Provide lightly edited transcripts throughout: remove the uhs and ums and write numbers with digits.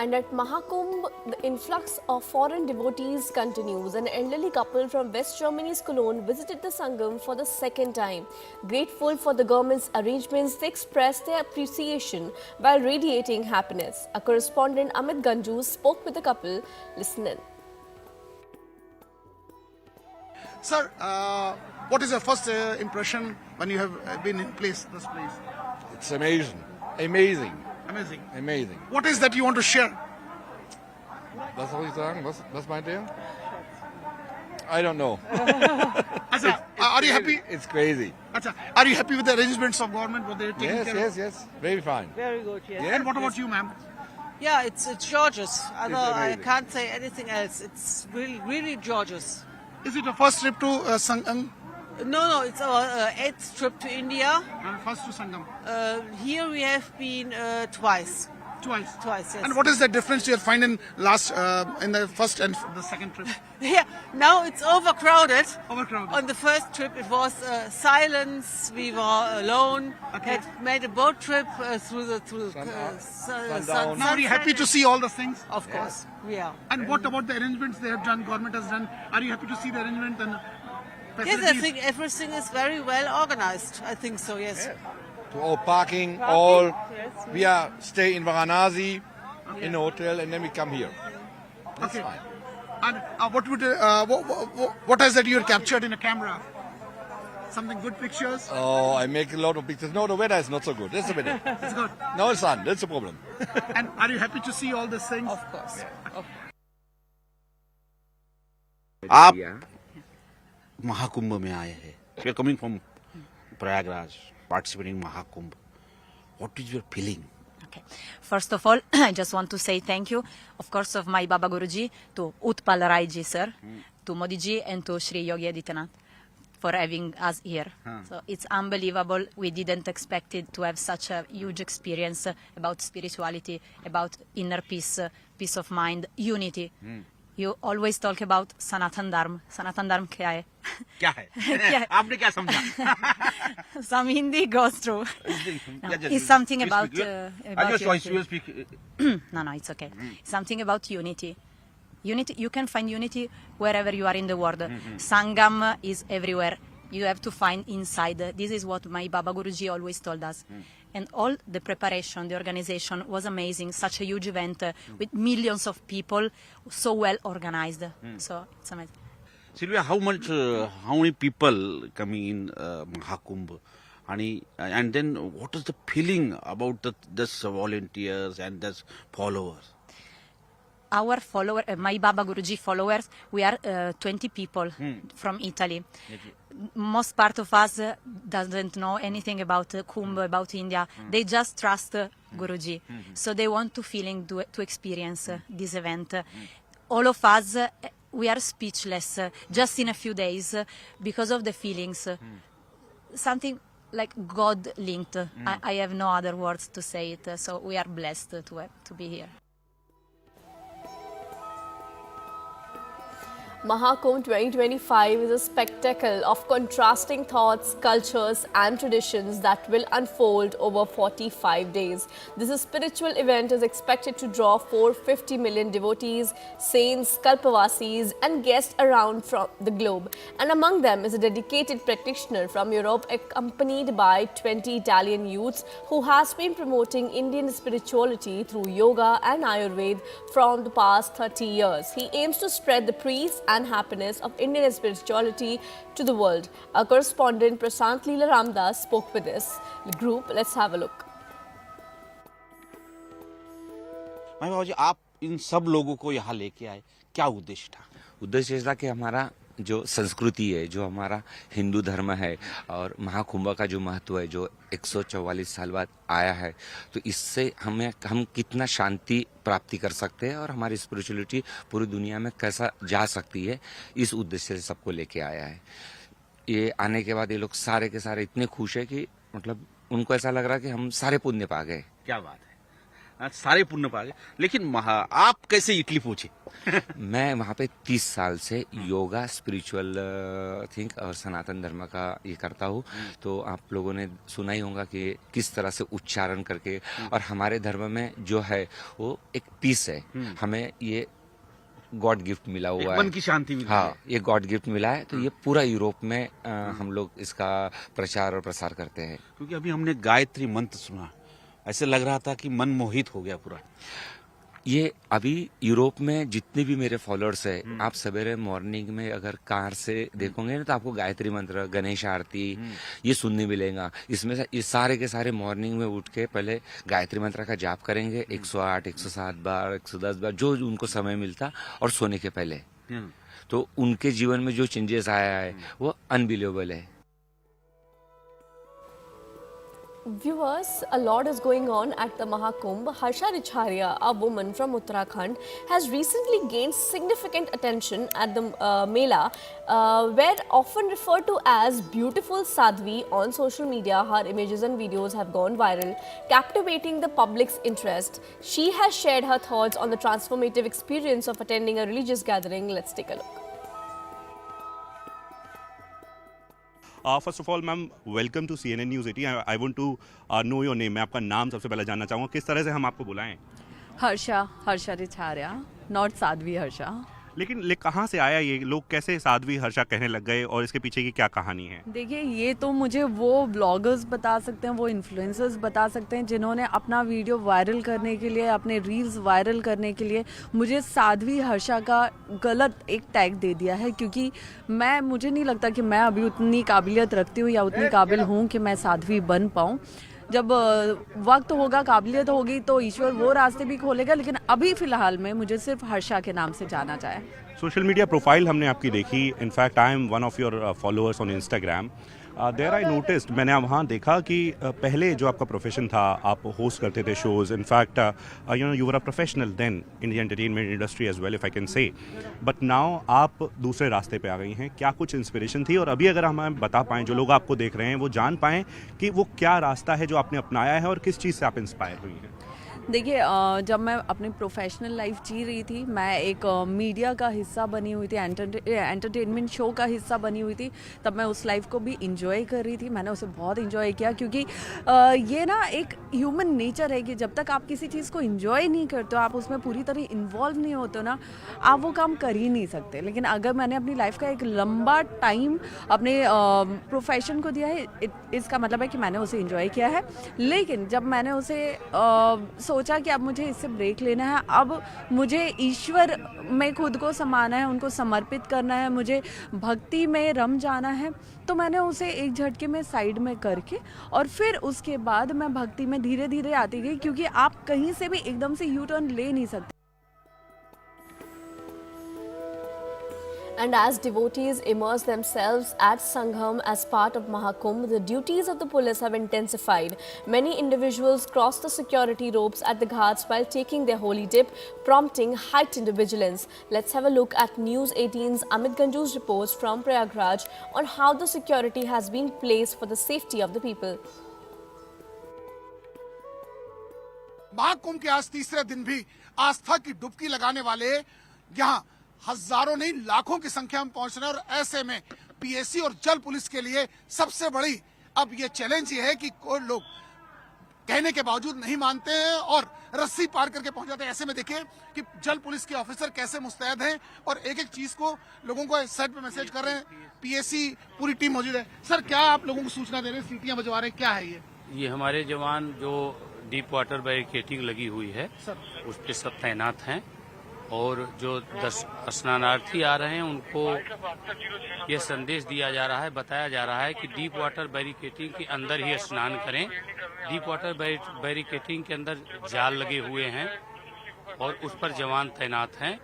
And at Mahakumbh, the influx of foreign devotees continues. An elderly couple from West Germany's Cologne visited the Sangam for the second time. Grateful for the government's arrangements, they expressed their appreciation while radiating happiness. A correspondent, Amit Ganju, spoke with the couple. Listen in. Sir, what is your first impression when you have been in this place? It's amazing. Amazing. Amazing. Amazing. What is that you want to share? Was soll ich sagen? Was meint ihr? I don't know. Acha, are you happy? It's crazy. Acha, are you happy with the arrangements of government? What they're taking care of? Yes. Very fine. Very good, yes. Yeah? And what about you, ma'am? Yeah, it's gorgeous. I amazing. can't say anything else. It's really gorgeous. Is it a first trip to Sangam? No, it's our 8th trip to India. First to Sangam. Here we have been twice. Twice, yes. And what is the difference you find in in the first and the second trip? Yeah, now it's overcrowded. Overcrowded. On the first trip it was silence. We were alone. Okay. Had made a boat trip through sundown. Now are you happy to see all the things? Of course, we are. And what about the arrangements they have done, government has done? Are you happy to see the arrangement and facilities? Yes, I think everything is very well organized. I think so, yes. To all parking, all. Yes. We are stay in Varanasi in a hotel and then we come here. That's Okay. fine. And what is that you captured in a camera? Something good pictures? Oh, I make a lot of pictures. No, the weather is not so good. That's the weather. It's good. No sun. That's the problem. And are you happy to see all these things? Of course. आप महाकुंभ में आए हैं. We are coming from Prayagraj, participating in Mahakumbh. What is your feeling? Okay. First of all, I just want to say thank you, of course, of my Baba Guruji, to Utpal Rai ji, sir, to Modi ji, and to Shri Yogi Adityanath for having us here. So it's unbelievable. We didn't expect it to have such a huge experience about spirituality, about inner peace, peace of mind, unity. You always talk about Sanatan Dharma. Sanatan Dharma क्या है? क्या है? क्या? आपने क्या समझा? Some Hindi goes through. No, it's something about you will speak. No, it's okay. Something about unity. Unity. You can find unity wherever you are in the world. Sangam is everywhere. You have to find inside. This is what my Baba Guruji always told us. And all the preparation, the organization was amazing. Such a huge event with millions of people, so well organized. So it's amazing. Sylvia, how many people coming in Mahakumbh? And then what is the feeling about this volunteers and this followers? Our follower, my Baba Guruji followers, we are 20 people from Italy. Most part of us doesn't know anything about Kumbh, about India. They just trust Guruji. So they want to experience this event. All of us, we are speechless just in a few days because of the feelings. Something like God linked. I have no other words to say it. So we are blessed to be here. Mahakumbh 2025 is a spectacle of contrasting thoughts, cultures and traditions that will unfold over 45 days. This spiritual event is expected to draw 450 million devotees, saints, kalpavasis and guests around from the globe. And among them is a dedicated practitioner from Europe accompanied by 20 Italian youths who has been promoting Indian spirituality through yoga and Ayurveda from the past 30 years. He aims to spread the peace and happiness of Indian spirituality to the world. Our correspondent Prasant Leela Ramdas spoke with this group. Let's have a look. मैं बाबा जी आप इन सब लोगों को यहाँ लेके आए, क्या उद्देश्य था? उद्देश्य ऐसा कि हमारा जो संस्कृति है, जो हमारा हिंदू धर्म है और महाकुंभ का जो महत्व है, जो 144 साल बाद आया है, तो इससे हम कितना शांति प्राप्ति कर सकते हैं और हमारी स्पिरिचुअलिटी पूरी दुनिया में कैसा जा सकती है, इस उद्देश्य से सबको लेके आया है. ये आने के बाद ये लोग सारे के सारे इतने खुश है कि मतलब उनको ऐसा लग रहा है कि हम सारे पुण्य पा गए. क्या बात है. सारे पुण्य पा गए, लेकिन आप कैसे इटली पहुंचे? मैं वहाँ पे 30 साल से योगा, स्पिरिचुअल थिंक और सनातन धर्म का ये करता हूँ। तो आप लोगों ने सुना ही होगा कि किस तरह से उच्चारण करके, और हमारे धर्म में जो है वो एक पीस है, हमें ये गॉड गिफ्ट मिला हुआ है, मन की शांति मिली हाँ, है। ये गॉड गिफ्ट मिला है। तो ये पूरा यूरोप में हम लोग इसका प्रचार और प्रसार करते हैं। क्योंकि अभी हमने गायत्री मंत्र सुना, ऐसे लग रहा था कि मन मोहित हो गया पूरा। ये अभी यूरोप में जितने भी मेरे फॉलोअर्स हैं, आप सवेरे मॉर्निंग में अगर कार से देखोगे ना, तो आपको गायत्री मंत्र, गणेश आरती ये सुनने मिलेगा। इसमें से ये सारे के सारे मॉर्निंग में उठ के पहले गायत्री मंत्र का जाप करेंगे 108, 107 बार, 110 बार, जो उनको समय मिलता, और सोने के पहले। तो उनके जीवन में जो चेंजेस आया है वो अनबिलीवेबल है। Viewers, a lot is going on at the Mahakumbh. Harsha Richaria, a woman from Uttarakhand, has recently gained significant attention at the Mela, where often referred to as beautiful Sadhvi on social media. Her images and videos have gone viral, captivating the public's interest. She has shared her thoughts on the transformative experience of attending a religious gathering. Let's take a look. First of all ma'am, welcome to CNN news 18। I want to know your name. मैं आपका नाम सबसे पहले जानना चाहूँगा, किस तरह से हम आपको बुलाएं? हर्षा रिछारिया, नॉट साध्वी हर्षा। लेकिन कहाँ से आया ये? लोग कैसे साध्वी हर्षा कहने लग गए, और इसके पीछे की क्या कहानी है? देखिए, ये तो मुझे वो ब्लॉगर्स बता सकते हैं, वो इन्फ्लुएंसर्स बता सकते हैं, जिन्होंने अपना वीडियो वायरल करने के लिए, अपने रील्स वायरल करने के लिए मुझे साध्वी हर्षा का गलत एक टैग दे दिया है। क्योंकि मुझे नहीं लगता कि मैं अभी उतनी काबिलियत रखती हूँ या उतनी काबिल हूँ कि मैं साध्वी बन पाऊँ। जब वक्त होगा, काबिलियत होगी, तो ईश्वर वो रास्ते भी खोलेगा। लेकिन अभी फ़िलहाल में मुझे सिर्फ हर्षा के नाम से जाना जाए। सोशल मीडिया प्रोफाइल हमने आपकी देखी। In fact I am one of your followers on Instagram. There I noticed, मैंने वहाँ देखा कि पहले जो आपका प्रोफेशन था, आप होस्ट करते थे shows. In fact you were a professional then in the entertainment industry as well, if I can say. But now आप दूसरे रास्ते पे आ गई हैं। क्या कुछ इंस्पिरेशन थी? और अभी अगर हमें बता पाएँ, जो लोग आपको देख रहे हैं वो जान पाएँ कि वो क्या रास्ता है जो आपने अपनाया है, और किस चीज़ से आप इंस्पायर हुई हैं? देखिए, जब मैं अपनी प्रोफेशनल लाइफ जी रही थी, मैं एक मीडिया का हिस्सा बनी हुई थी, एंटरटेनमेंट शो का हिस्सा बनी हुई थी, तब मैं उस लाइफ को भी इंजॉय कर रही थी। मैंने उसे बहुत इंजॉय किया, क्योंकि ये ना एक ह्यूमन नेचर है कि जब तक आप किसी चीज़ को इंजॉय नहीं करते हो, आप उसमें पूरी तरह इन्वॉल्व नहीं होते हो ना, आप वो काम कर ही नहीं सकते। लेकिन अगर मैंने अपनी लाइफ का एक लंबा टाइम अपने प्रोफेशन को दिया है, इसका मतलब है कि मैंने उसे इंजॉय किया है। लेकिन जब मैंने उसे सोचा कि अब मुझे इससे ब्रेक लेना है, अब मुझे ईश्वर में खुद को समाना है, उनको समर्पित करना है, मुझे भक्ति में रम जाना है, तो मैंने उसे एक झटके में साइड में करके, और फिर उसके बाद मैं भक्ति में धीरे धीरे आती गई। क्योंकि आप कहीं से भी एकदम से यू टर्न ले नहीं सकते। And as devotees immerse themselves at Sangham as part of Mahakumbh, the duties of the police have intensified. Many individuals cross the security ropes at the ghats while taking their holy dip, prompting heightened vigilance. Let's have a look at News 18's Amit Ganju's reports from Prayagraj on how the security has been placed for the safety of the people. Mahakumbh के आज तीसरे दिन भी आस्था की डुबकी लगाने वाले यहाँ हजारों नहीं लाखों की संख्या में पहुंच रहे हैं। और ऐसे में पीएसी और जल पुलिस के लिए सबसे बड़ी अब ये चैलेंज ये है कि कोई लोग कहने के बावजूद नहीं मानते हैं और रस्सी पार करके पहुंच जाते हैं। ऐसे में देखिए कि जल पुलिस के ऑफिसर कैसे मुस्तैद हैं और एक एक चीज को लोगों को सेट पे मैसेज कर रहे हैं। पीएसी पूरी टीम मौजूद है। सर, क्या आप लोगों को सूचना दे रहे हैं, सीटियां बजवा रहे हैं, क्या है ये? हमारे जवान जो डीप वाटर बैरिकेडिंग लगी हुई है उस पर सब तैनात हैं, और जो 10 स्नानार्थी आ रहे हैं उनको ये संदेश दिया जा रहा है, बताया जा रहा है कि डीप वाटर बैरिकेडिंग के अंदर ही स्नान करें। डीप वाटर बैरिकेडिंग के अंदर जाल लगे हुए हैं और उस पर जवान तैनात हैं,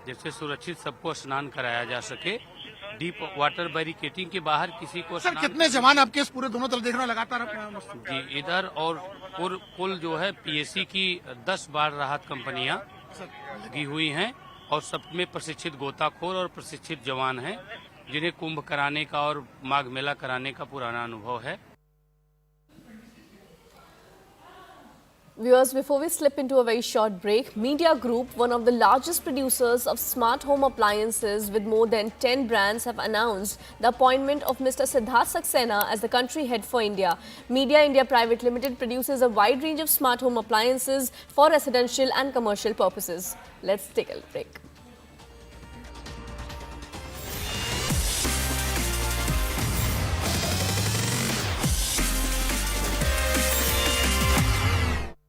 जिससे सुरक्षित सबको स्नान कराया जा सके। डीप वाटर बैरिकेडिंग के बाहर किसी को सर, कितने जवान आपके इस पूरे दोनों तरफ देख रहे हैं लगातार? जी, इधर और कुल जो है पीएसी की 10 बार राहत कंपनियां लगी हुई हैं, और सब में प्रशिक्षित गोताखोर और प्रशिक्षित जवान हैं, जिन्हें कुंभ कराने का और माघ मेला कराने का पुराना अनुभव है। Viewers, before we slip into a very short break, Media Group, one of the largest producers of smart home appliances with more than 10 brands, have announced the appointment of Mr. Siddharth Saxena as the country head for India. Media India Private Limited produces a wide range of smart home appliances for residential and commercial purposes. Let's take a break.